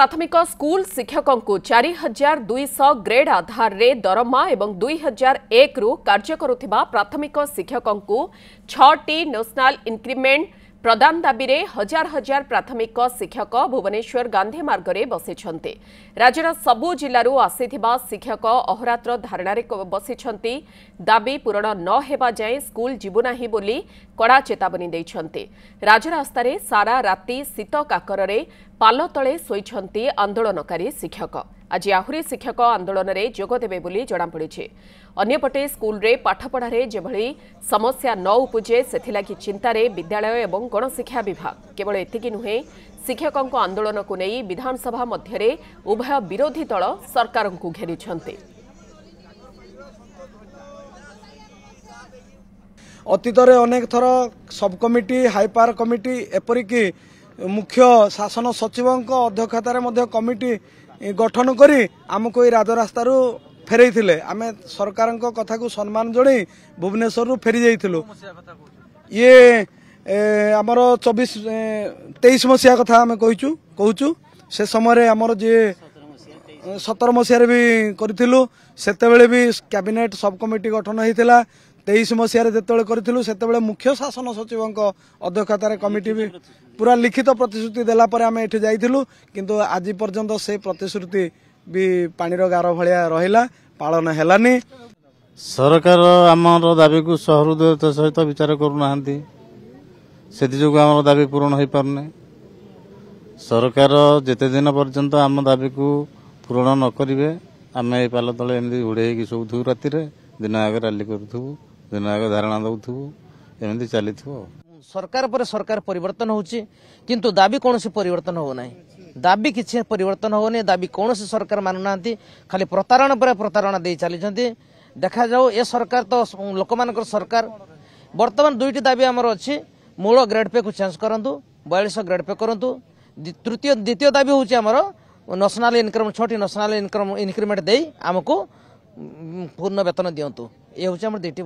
प्राथमिक स्कूल शिक्षकों को 4200 ग्रेड आधार रे दरमा एवं 2001 रु कार्य करुथिबा प्राथमिक शिक्षकों को 6टी नेशनल इंक्रीमेंट प्रदान दाबी रे हजार हजार प्राथमिक शिक्षक भुवनेश्वर गांधी मार्ग रे बसिछन्ते। राज्यर सबु जिल्लारू आसीथिबा शिक्षक अहोरात्र धारणा रे बसिछन्ते। दाबी पूरण न हेबा जाय स्कूल जीवु नाही बोली कड़ा चेतावनी दैछन्ते। राजरास्ता रे सारा राति शीत काकर रे पाल तळे सोइछन्ते आंदोलनकारी शिक्षक। आज आहुरी शिक्षक आंदोलन में जोग देबे बोली जणा पड़िछे। अन्यपटे स्कूल रे पाठपढ़ा रे जेभली समस्या न उपजे सेथिलागि चिंता रे विद्यालय एवं गणशिक्षा विभाग केवल एतिकी नुहे शिक्षकों आंदोलन को नहीं विधानसभा मध्य उभय विरोधी दल सरकार को घेरिछन्ते। अतीत अनेक थर सब कमिटी हाईपावर कमिटी एपरिकी मुख्य शासन सचिवों अध्यक्षतार कमिटी गठन करी आमको राजरास्ता फेरई आम सरकार कथा को सम्मान जन भुवनेश्वर फेरी जाइलु। ये आमर 23 मसीहा कथा आम कहूँ से समय आमर जी 17 मसीह भी करूँ से भी कैबिनेट सब कमिटी गठन होता। 23 मसीह करूँ से मुख्य शासन सचिवों अध्यक्षतार कमिटी भी पूरा लिखित प्रतिश्रुति देलापर आम ये जाइलु किंतु आज पर्यंत से प्रतिश्रुति भी पानीर गार भाया रहा पालन हेलानी। सरकार आमर दाबी को सहृदयता सहित विचार करूना से आम दाबी पूरण हो पारने। सरकार जेते दिन पर्यंत आम दाबी को पूरण न करेंगे आम ये पाल तले एमती उड़े शोथु राति दिन आगे रैली करूँ दिन आगे धारणा दौथु एमती चली। सरकार पर सरकार परिवर्तन होची किंतु दाबी कौन से परिवर्तन हो ना। दाबी किसी परिवर्तन होने दाबी कौन से सरकार मानुना खाली प्रतारणा पर प्रतारणा दे चली देखा जाओ। ये सरकार तो लोक मान सरकार बर्तमान दुईटी दाबी आमर अच्छी मूल ग्रेड पे को चेंज करूँ 4200 ग्रेड पे करूँ। द्वितीय दाबी हूँ आमर नेशनल इनकम 6टी नेशनल इनकम इंक्रीमेंट दे आमको पूर्ण वेतन दिंतु। ये हूँ आम दुईटी।